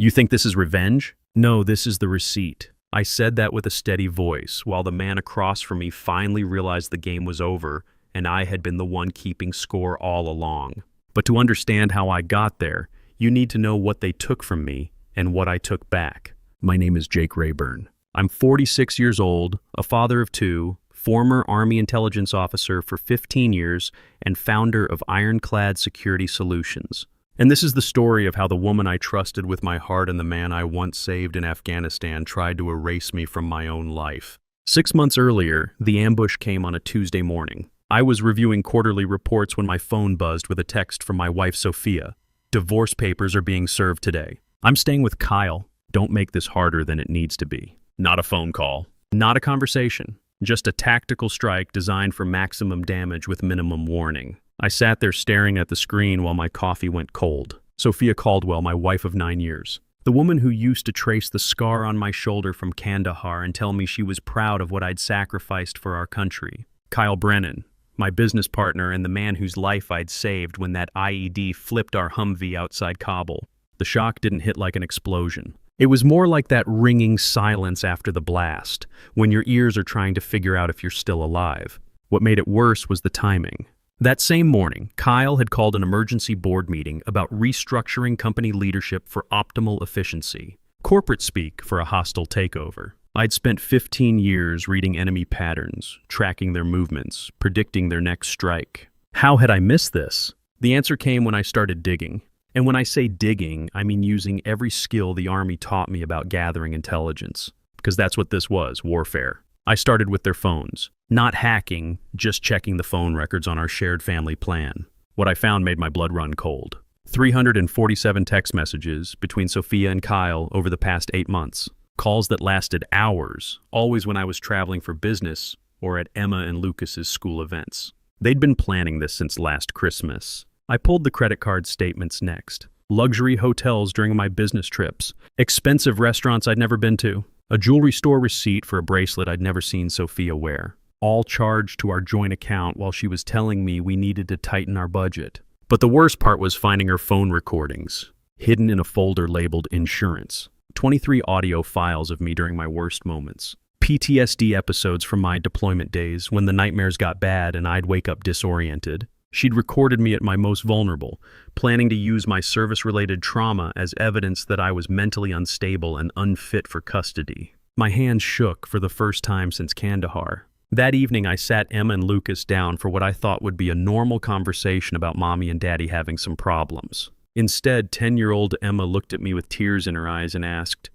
You think this is revenge? No, this is the receipt. I said that with a steady voice, while the man across from me finally realized the game was over and I had been the one keeping score all along. But to understand how I got there, you need to know what they took from me and what I took back. My name is Jake Rayburn. I'm 46 years old, a father of two, former Army intelligence officer for 15 years, and founder of Ironclad Security Solutions. And this is the story of how the woman I trusted with my heart and the man I once saved in Afghanistan tried to erase me from my own life. 6 months earlier, the ambush came on a Tuesday morning. I was reviewing quarterly reports when my phone buzzed with a text from my wife, Sophia. Divorce papers are being served today. I'm staying with Kyle. Don't make this harder than it needs to be. Not a phone call. Not a conversation. Just a tactical strike designed for maximum damage with minimum warning. I sat there staring at the screen while my coffee went cold. Sophia Caldwell, my wife of 9 years. The woman who used to trace the scar on my shoulder from Kandahar and tell me she was proud of what I'd sacrificed for our country. Kyle Brennan, my business partner and the man whose life I'd saved when that IED flipped our Humvee outside Kabul. The shock didn't hit like an explosion. It was more like that ringing silence after the blast, when your ears are trying to figure out if you're still alive. What made it worse was the timing. That same morning, Kyle had called an emergency board meeting about restructuring company leadership for optimal efficiency. Corporate speak for a hostile takeover. I'd spent 15 years reading enemy patterns, tracking their movements, predicting their next strike. How had I missed this? The answer came when I started digging. And when I say digging, I mean using every skill the Army taught me about gathering intelligence. Because that's what this was, warfare. I started with their phones. Not hacking, just checking the phone records on our shared family plan. What I found made my blood run cold. 347 text messages between Sophia and Kyle over the past 8 months. Calls that lasted hours, always when I was traveling for business or at Emma and Lucas's school events. They'd been planning this since last Christmas. I pulled the credit card statements next. Luxury hotels during my business trips. Expensive restaurants I'd never been to. A jewelry store receipt for a bracelet I'd never seen Sophia wear. All charged to our joint account while she was telling me we needed to tighten our budget. But the worst part was finding her phone recordings, hidden in a folder labeled insurance. 23 audio files of me during my worst moments. PTSD episodes from my deployment days when the nightmares got bad and I'd wake up disoriented. She'd recorded me at my most vulnerable, planning to use my service-related trauma as evidence that I was mentally unstable and unfit for custody. My hands shook for the first time since Kandahar. That evening, I sat Emma and Lucas down for what I thought would be a normal conversation about Mommy and Daddy having some problems. Instead, 10-year-old Emma looked at me with tears in her eyes and asked,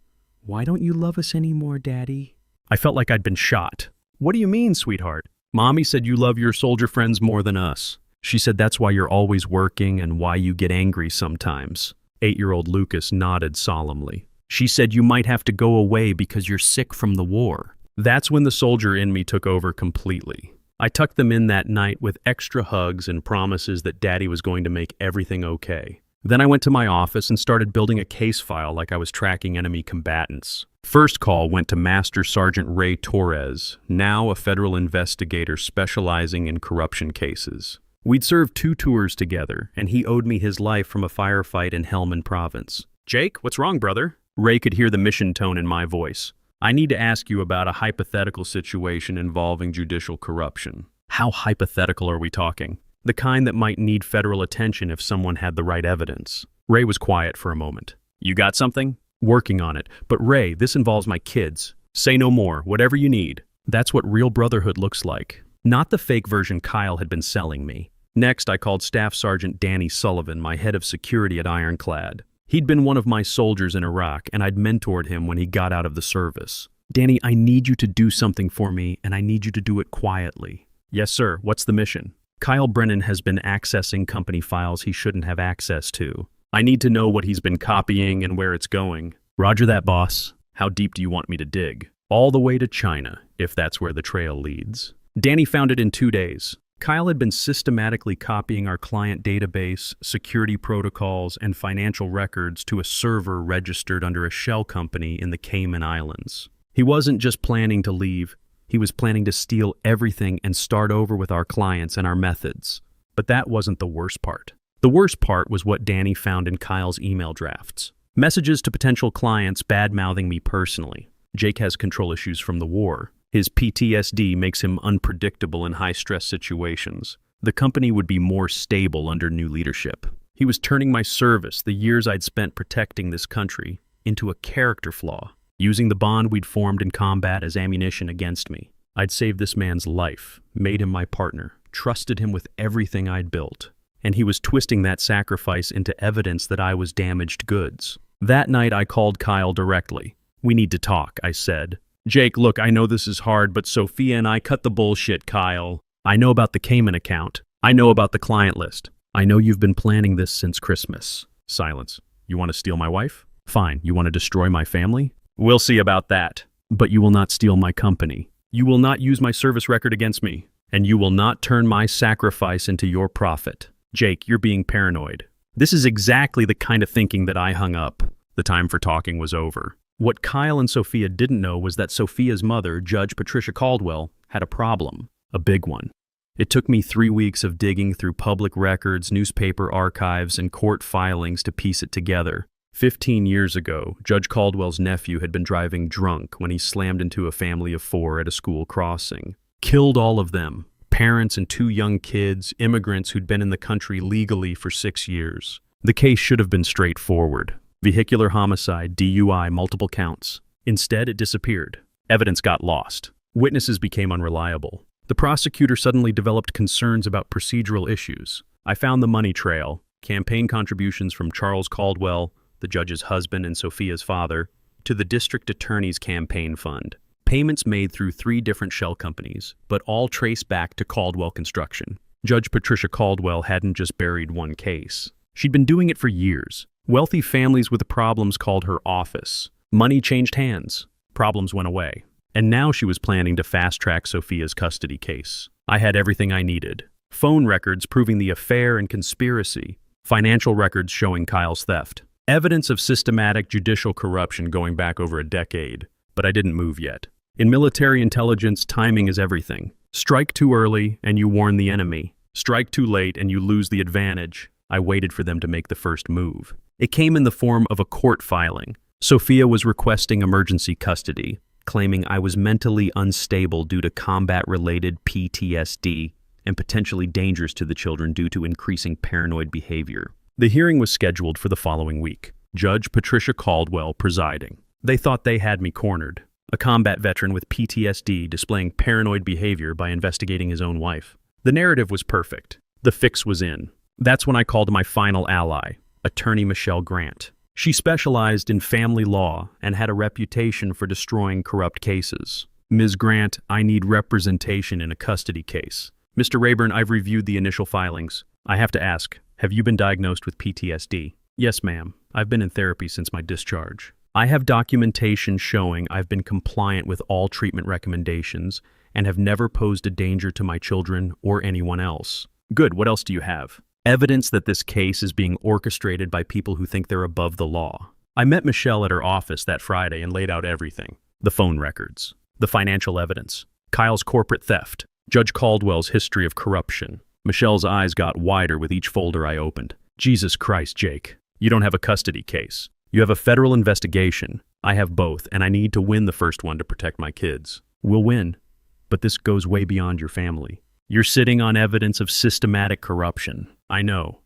"Why don't you love us anymore, Daddy?" I felt like I'd been shot. "What do you mean, sweetheart?" "Mommy said you love your soldier friends more than us. She said that's why you're always working and why you get angry sometimes." 8-year-old Lucas nodded solemnly. "She said you might have to go away because you're sick from the war." That's when the soldier in me took over completely. I tucked them in that night with extra hugs and promises that Daddy was going to make everything okay. Then I went to my office and started building a case file like I was tracking enemy combatants. First call went to Master Sergeant Ray Torres, now a federal investigator specializing in corruption cases. We'd served 2 tours together, and he owed me his life from a firefight in Helmand Province. "Jake, what's wrong, brother?" Ray could hear the mission tone in my voice. "I need to ask you about a hypothetical situation involving judicial corruption." How hypothetical are we talking? The kind that might need federal attention if someone had the right evidence. Ray was quiet for a moment. "You got something?" "Working on it. But Ray, this involves my kids." "Say no more. Whatever you need." That's what real brotherhood looks like. Not the fake version Kyle had been selling me. Next, I called Staff Sergeant Danny Sullivan, my head of security at Ironclad. He'd been one of my soldiers in Iraq, and I'd mentored him when he got out of the service. "Danny, I need you to do something for me, and I need you to do it quietly." "Yes, sir. What's the mission?" "Kyle Brennan has been accessing company files he shouldn't have access to. I need to know what he's been copying and where it's going." "Roger that, boss." "How deep do you want me to dig?" "All the way to China, if that's where the trail leads." Danny found it in 2 days. Kyle had been systematically copying our client database, security protocols, and financial records to a server registered under a shell company in the Cayman Islands. He wasn't just planning to leave, he was planning to steal everything and start over with our clients and our methods. But that wasn't the worst part. The worst part was what Danny found in Kyle's email drafts. Messages to potential clients bad-mouthing me personally. Jake has control issues from the war. His PTSD makes him unpredictable in high-stress situations. The company would be more stable under new leadership. He was turning my service, the years I'd spent protecting this country, into a character flaw, using the bond we'd formed in combat as ammunition against me. I'd saved this man's life, made him my partner, trusted him with everything I'd built, and he was twisting that sacrifice into evidence that I was damaged goods. That night I called Kyle directly. "We need to talk," I said. "Jake, look, I know this is hard, but Sophia and I cut the bullshit, Kyle. I know about the Cayman account. I know about the client list. I know you've been planning this since Christmas." Silence. "You want to steal my wife? Fine. You want to destroy my family? We'll see about that. But you will not steal my company. You will not use my service record against me. And you will not turn my sacrifice into your profit. Jake, you're being paranoid." This is exactly the kind of thinking that I hung up. The time for talking was over. What Kyle and Sophia didn't know was that Sophia's mother, Judge Patricia Caldwell, had a problem. A big one. It took me 3 weeks of digging through public records, newspaper archives, and court filings to piece it together. 15 years ago, Judge Caldwell's nephew had been driving drunk when he slammed into a family of 4 at a school crossing. Killed all of them. Parents and 2 young kids, immigrants who'd been in the country legally for 6 years. The case should have been straightforward. Vehicular homicide, DUI, multiple counts. Instead, it disappeared. Evidence got lost. Witnesses became unreliable. The prosecutor suddenly developed concerns about procedural issues. I found the money trail, campaign contributions from Charles Caldwell, the judge's husband and Sophia's father, to the district attorney's campaign fund. Payments made through 3 different shell companies, but all traced back to Caldwell Construction. Judge Patricia Caldwell hadn't just buried one case. She'd been doing it for years. Wealthy families with problems called her office. Money changed hands. Problems went away. And now she was planning to fast-track Sophia's custody case. I had everything I needed. Phone records proving the affair and conspiracy. Financial records showing Kyle's theft. Evidence of systematic judicial corruption going back over a decade. But I didn't move yet. In military intelligence, timing is everything. Strike too early and you warn the enemy. Strike too late and you lose the advantage. I waited for them to make the first move. It came in the form of a court filing. Sophia was requesting emergency custody, claiming I was mentally unstable due to combat-related PTSD and potentially dangerous to the children due to increasing paranoid behavior. The hearing was scheduled for the following week. Judge Patricia Caldwell presiding. They thought they had me cornered. A combat veteran with PTSD displaying paranoid behavior by investigating his own wife. The narrative was perfect. The fix was in. That's when I called my final ally, Attorney Michelle Grant. She specialized in family law and had a reputation for destroying corrupt cases. "Ms. Grant, I need representation in a custody case. Mr. Rayburn, I've reviewed the initial filings. I have to ask, have you been diagnosed with PTSD? "Yes, ma'am. I've been in therapy since my discharge. I have documentation showing I've been compliant with all treatment recommendations and have never posed a danger to my children or anyone else." "Good. What else do you have?" "Evidence that this case is being orchestrated by people who think they're above the law." I met Michelle at her office that Friday and laid out everything. The phone records, the financial evidence, Kyle's corporate theft, Judge Caldwell's history of corruption. Michelle's eyes got wider with each folder I opened. "Jesus Christ, Jake. You don't have a custody case. You have a federal investigation. I have both, and I need to win the first one to protect my kids." "We'll win, but this goes way beyond your family. You're sitting on evidence of systematic corruption." "I know.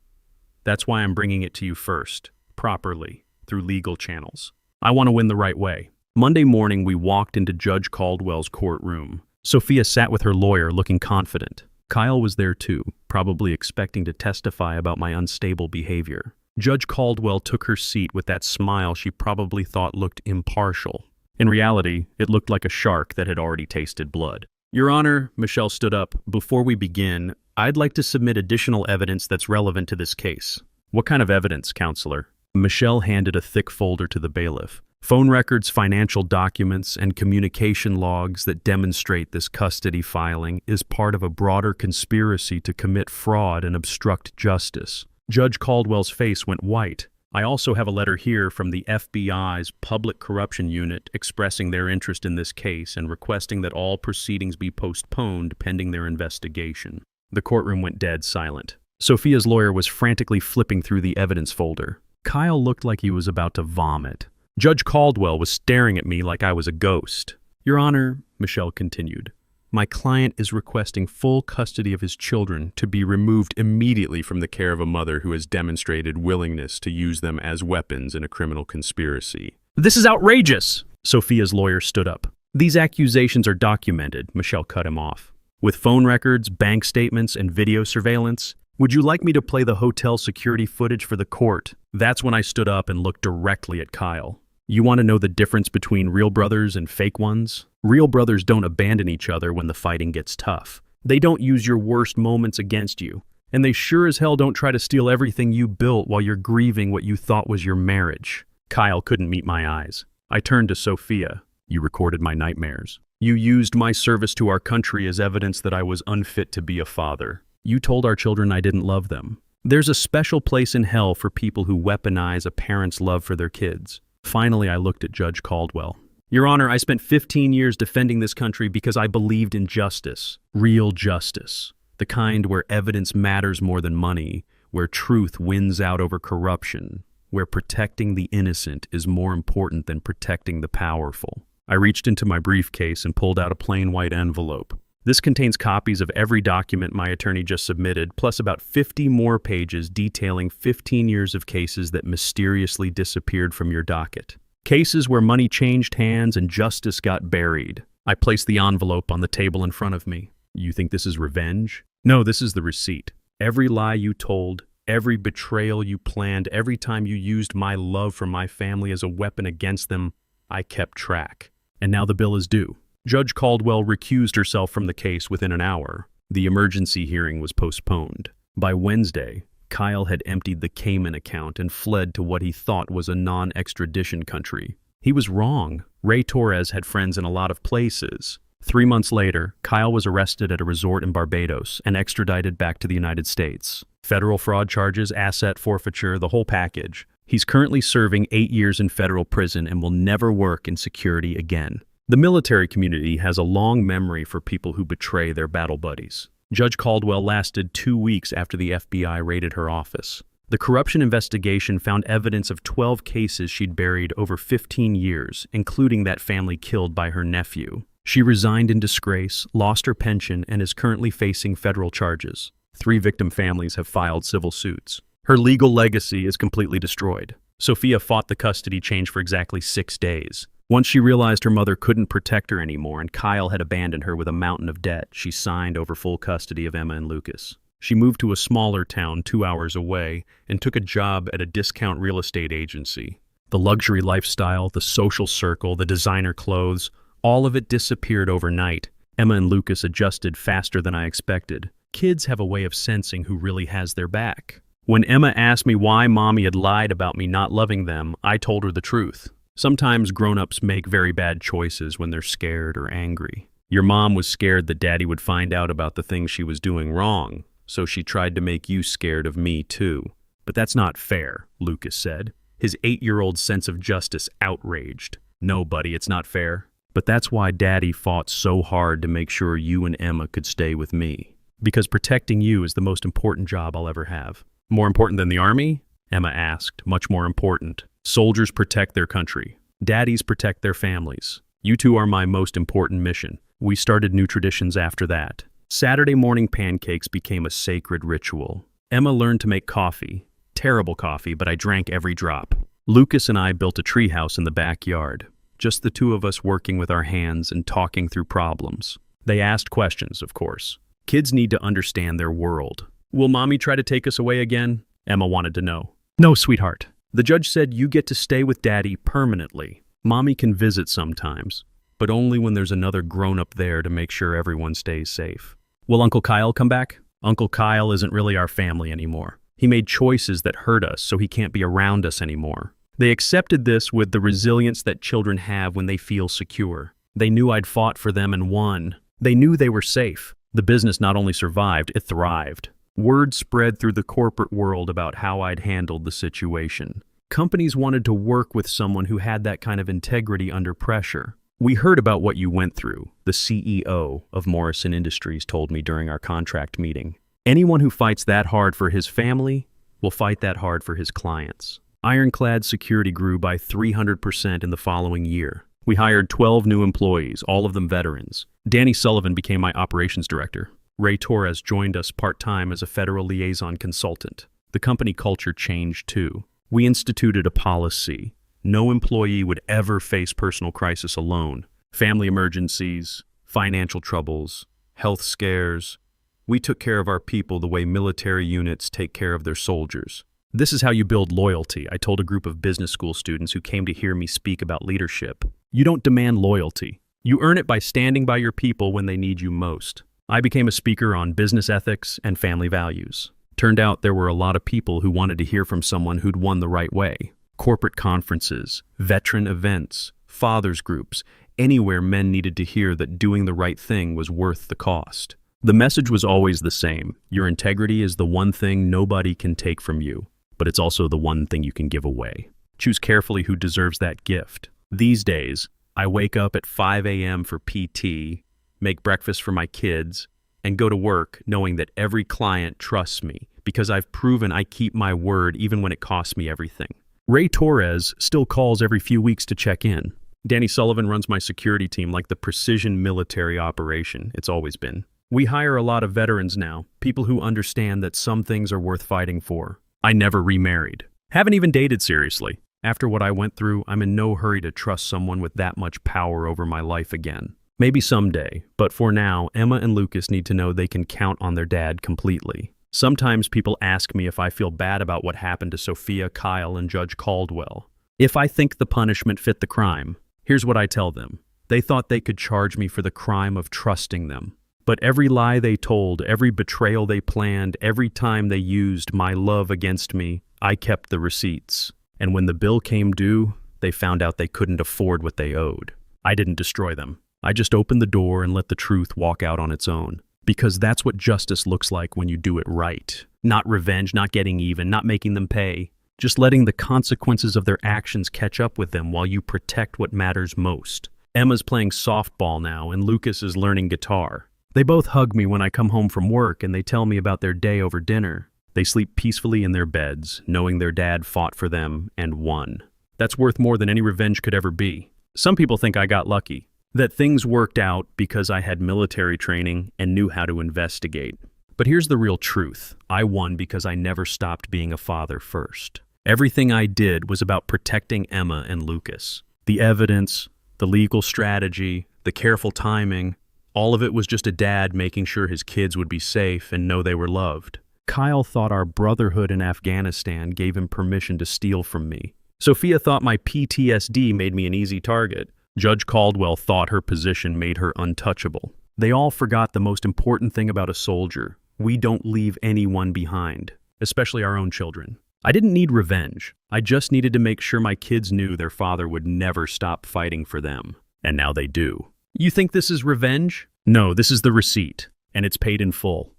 That's why I'm bringing it to you first, properly, through legal channels. I want to win the right way." Monday morning, we walked into Judge Caldwell's courtroom. Sophia sat with her lawyer looking confident. Kyle was there too, probably expecting to testify about my unstable behavior. Judge Caldwell took her seat with that smile she probably thought looked impartial. In reality, it looked like a shark that had already tasted blood. "Your Honor," Michelle stood up, "before we begin, I'd like to submit additional evidence that's relevant to this case." "What kind of evidence, counselor?" Michelle handed a thick folder to the bailiff. "Phone records, financial documents, and communication logs that demonstrate this custody filing is part of a broader conspiracy to commit fraud and obstruct justice." Judge Caldwell's face went white. "I also have a letter here from the FBI's Public Corruption Unit expressing their interest in this case and requesting that all proceedings be postponed pending their investigation." The courtroom went dead silent. Sophia's lawyer was frantically flipping through the evidence folder. Kyle looked like he was about to vomit. Judge Caldwell was staring at me like I was a ghost. Your Honor, Michelle continued, my client is requesting full custody of his children to be removed immediately from the care of a mother who has demonstrated willingness to use them as weapons in a criminal conspiracy. This is outrageous! Sophia's lawyer stood up. These accusations are documented, Michelle cut him off. With phone records, bank statements, and video surveillance. Would you like me to play the hotel security footage for the court? That's when I stood up and looked directly at Kyle. You want to know the difference between real brothers and fake ones? Real brothers don't abandon each other when the fighting gets tough. They don't use your worst moments against you. And they sure as hell don't try to steal everything you built while you're grieving what you thought was your marriage. Kyle couldn't meet my eyes. I turned to Sophia. You recorded my nightmares. You used my service to our country as evidence that I was unfit to be a father. You told our children I didn't love them. There's a special place in hell for people who weaponize a parent's love for their kids. Finally, I looked at Judge Caldwell. Your Honor, I spent 15 years defending this country because I believed in justice. Real justice. The kind where evidence matters more than money, where truth wins out over corruption, where protecting the innocent is more important than protecting the powerful. I reached into my briefcase and pulled out a plain white envelope. This contains copies of every document my attorney just submitted, plus about 50 more pages detailing 15 years of cases that mysteriously disappeared from your docket. Cases where money changed hands and justice got buried. I placed the envelope on the table in front of me. You think this is revenge? No, this is the receipt. Every lie you told, every betrayal you planned, every time you used my love for my family as a weapon against them, I kept track. And now the bill is due. Judge Caldwell recused herself from the case within an hour. The emergency hearing was postponed. By Wednesday, Kyle had emptied the Cayman account and fled to what he thought was a non-extradition country. He was wrong. Ray Torres had friends in a lot of places. 3 months later, Kyle was arrested at a resort in Barbados and extradited back to the United States. Federal fraud charges, asset forfeiture, the whole package. He's currently serving 8 years in federal prison and will never work in security again. The military community has a long memory for people who betray their battle buddies. Judge Caldwell lasted 2 weeks after the FBI raided her office. The corruption investigation found evidence of 12 cases she'd buried over 15 years, including that family killed by her nephew. She resigned in disgrace, lost her pension, and is currently facing federal charges. 3 victim families have filed civil suits. Her legal legacy is completely destroyed. Sophia fought the custody change for exactly 6 days. Once she realized her mother couldn't protect her anymore and Kyle had abandoned her with a mountain of debt, she signed over full custody of Emma and Lucas. She moved to a smaller town 2 hours away and took a job at a discount real estate agency. The luxury lifestyle, the social circle, the designer clothes, all of it disappeared overnight. Emma and Lucas adjusted faster than I expected. Kids have a way of sensing who really has their back. When Emma asked me why Mommy had lied about me not loving them, I told her the truth. Sometimes grown-ups make very bad choices when they're scared or angry. Your mom was scared that Daddy would find out about the things she was doing wrong, so she tried to make you scared of me too. But that's not fair, Lucas said, his 8-year-old sense of justice outraged. No, buddy, it's not fair. But that's why Daddy fought so hard to make sure you and Emma could stay with me. Because protecting you is the most important job I'll ever have. More important than the army? Emma asked. Much more important. Soldiers protect their country. Daddies protect their families. You two are my most important mission. We started new traditions after that. Saturday morning pancakes became a sacred ritual. Emma learned to make coffee. Terrible coffee, but I drank every drop. Lucas and I built a treehouse in the backyard. Just the two of us working with our hands and talking through problems. They asked questions, of course. Kids need to understand their world. Will Mommy try to take us away again? Emma wanted to know. No, sweetheart. The judge said you get to stay with Daddy permanently. Mommy can visit sometimes, but only when there's another grown-up there to make sure everyone stays safe. Will Uncle Kyle come back? Uncle Kyle isn't really our family anymore. He made choices that hurt us, so he can't be around us anymore. They accepted this with the resilience that children have when they feel secure. They knew I'd fought for them and won. They knew they were safe. The business not only survived, it thrived. Word spread through the corporate world about how I'd handled the situation. Companies wanted to work with someone who had that kind of integrity under pressure. We heard about what you went through, the CEO of Morrison Industries told me during our contract meeting. Anyone who fights that hard for his family will fight that hard for his clients. Ironclad security grew by 300% in the following year. We hired 12 new employees, all of them veterans. Danny Sullivan became my operations director. Ray Torres joined us part-time as a federal liaison consultant. The company culture changed too. We instituted a policy. No employee would ever face personal crisis alone. Family emergencies, financial troubles, health scares. We took care of our people the way military units take care of their soldiers. This is how you build loyalty, I told a group of business school students who came to hear me speak about leadership. You don't demand loyalty. You earn it by standing by your people when they need you most. I became a speaker on business ethics and family values. Turned out there were a lot of people who wanted to hear from someone who'd won the right way. Corporate conferences, veteran events, fathers groups, anywhere men needed to hear that doing the right thing was worth the cost. The message was always the same. Your integrity is the one thing nobody can take from you, but it's also the one thing you can give away. Choose carefully who deserves that gift. These days, I wake up at 5 a.m. for PT, make breakfast for my kids, and go to work knowing that every client trusts me because I've proven I keep my word even when it costs me everything. Ray Torres still calls every few weeks to check in. Danny Sullivan runs my security team like the precision military operation it's always been. We hire a lot of veterans now, people who understand that some things are worth fighting for. I never remarried. Haven't even dated seriously. After what I went through, I'm in no hurry to trust someone with that much power over my life again. Maybe someday, but for now, Emma and Lucas need to know they can count on their dad completely. Sometimes people ask me if I feel bad about what happened to Sophia, Kyle, and Judge Caldwell. If I think the punishment fit the crime, here's what I tell them. They thought they could charge me for the crime of trusting them. But every lie they told, every betrayal they planned, every time they used my love against me, I kept the receipts. And when the bill came due, they found out they couldn't afford what they owed. I didn't destroy them. I just opened the door and let the truth walk out on its own. Because that's what justice looks like when you do it right. Not revenge, not getting even, not making them pay. Just letting the consequences of their actions catch up with them while you protect what matters most. Emma's playing softball now, and Lucas is learning guitar. They both hug me when I come home from work, and they tell me about their day over dinner. They sleep peacefully in their beds, knowing their dad fought for them and won. That's worth more than any revenge could ever be. Some people think I got lucky, that things worked out because I had military training and knew how to investigate. But here's the real truth. I won because I never stopped being a father first. Everything I did was about protecting Emma and Lucas. The evidence, the legal strategy, the careful timing, all of it was just a dad making sure his kids would be safe and know they were loved. Kyle thought our brotherhood in Afghanistan gave him permission to steal from me. Sophia thought my PTSD made me an easy target. Judge Caldwell thought her position made her untouchable. They all forgot the most important thing about a soldier. We don't leave anyone behind, especially our own children. I didn't need revenge. I just needed to make sure my kids knew their father would never stop fighting for them. And now they do. You think this is revenge? No, this is the receipt, and it's paid in full.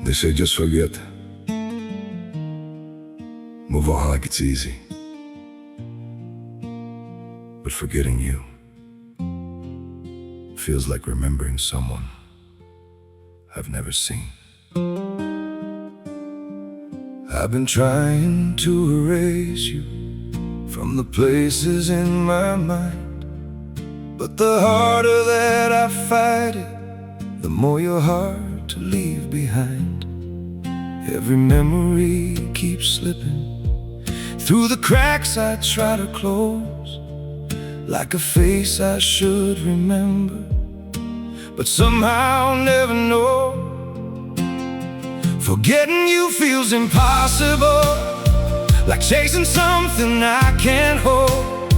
They say just forget. Move on like it's easy. But forgetting you feels like remembering someone I've never seen. I've been trying to erase you from the places in my mind, but the harder that I fight it, the more you're hard to leave behind. Every memory keeps slipping through the cracks I try to close, like a face I should remember, but somehow never know. Forgetting you feels impossible, like chasing something I can't hold,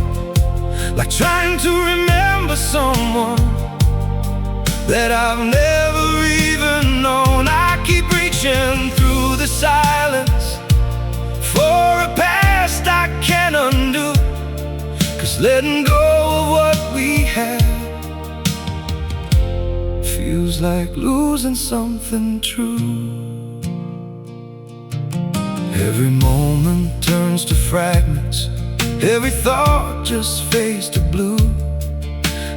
like trying to remember someone that I've never even known. I keep reaching through the silence for a past I can't undo, 'cause letting go of what we had feels like losing something true. Every moment turns to fragments, every thought just fades to blue,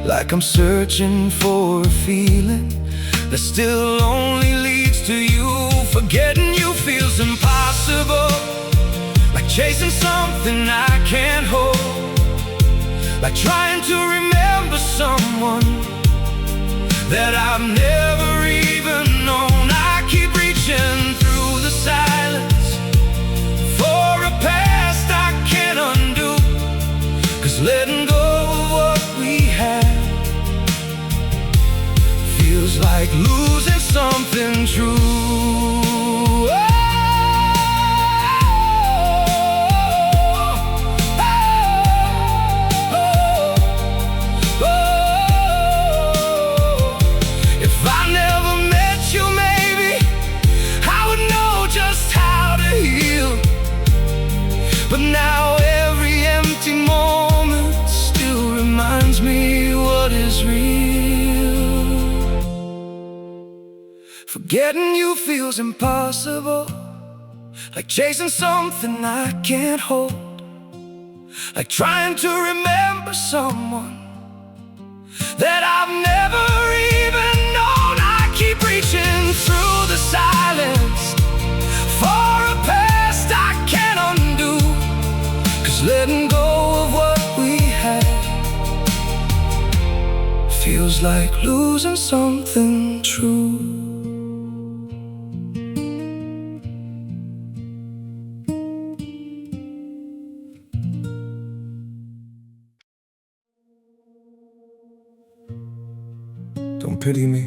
like I'm searching for a feeling that still only leads to you. Forgetting you feels impossible, like chasing something I can't hold, like trying to remember someone that I've never even known. I keep reaching through the silence for a past I can't undo, 'cause letting go of what we had feels like losing something true. But now every empty moment still reminds me what is real. Forgetting you feels impossible, like chasing something I can't hold, like trying to remember someone that I've never even known. I keep reaching through the silence for a past I can't undo, 'cause letting go of what we had feels like losing something true. Don't pity me.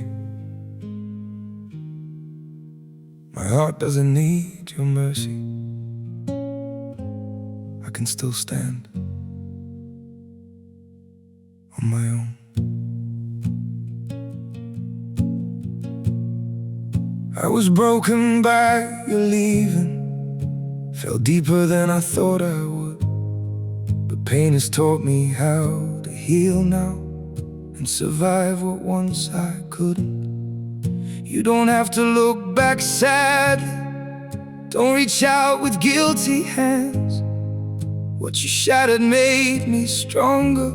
My heart doesn't need your mercy. I can still stand on my own. I was broken by your leaving, fell deeper than I thought I would, but pain has taught me how to heal now and survive what once I couldn't. You don't have to look back sadly, don't reach out with guilty hands. What you shattered made me stronger.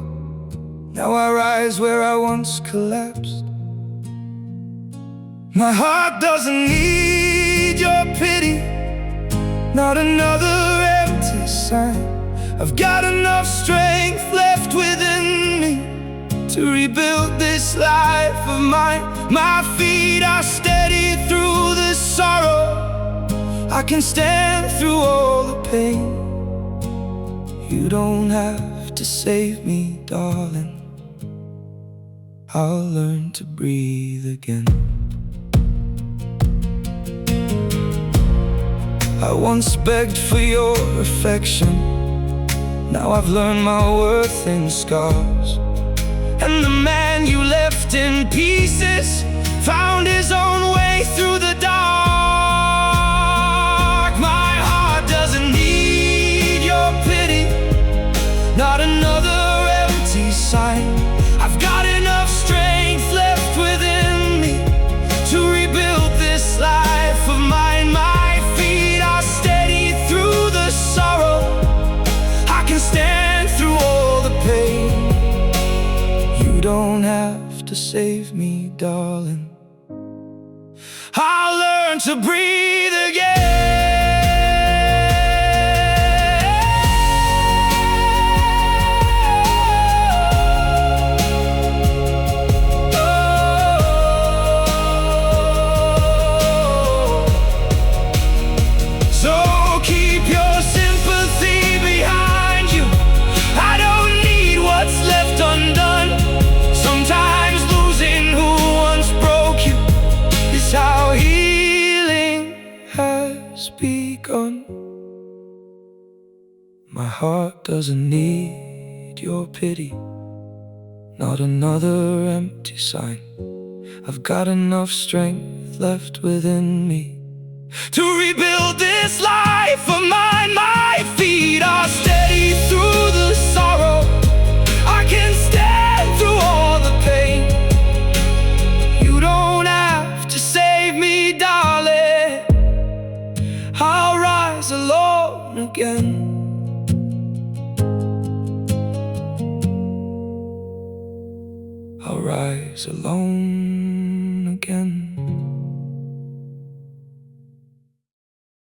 Now I rise where I once collapsed. My heart doesn't need your pity, not another empty sign. I've got enough strength left within me to rebuild this life of mine. My feet are steady through this sorrow, I can stand through all the pain. You don't have to save me, darling, I'll learn to breathe again. I once begged for your affection, now I've learned my worth in scars. And the man you left in pieces found his own way through the dark. My heart doesn't need your pity, not another empty sign. I've got enough strength left within me to rebuild this life of mine. My feet are steady through the sorrow, I can stand through all the pain. You don't have to save me, darling, I'll learn to breathe again. Begun. My heart doesn't need your pity, not another empty sign. I've got enough strength left within me to rebuild this life of mine. My feet are steady through the sorrow, I can stand through all the pain. You don't have to save me, darling, I'll rise alone again. I'll rise alone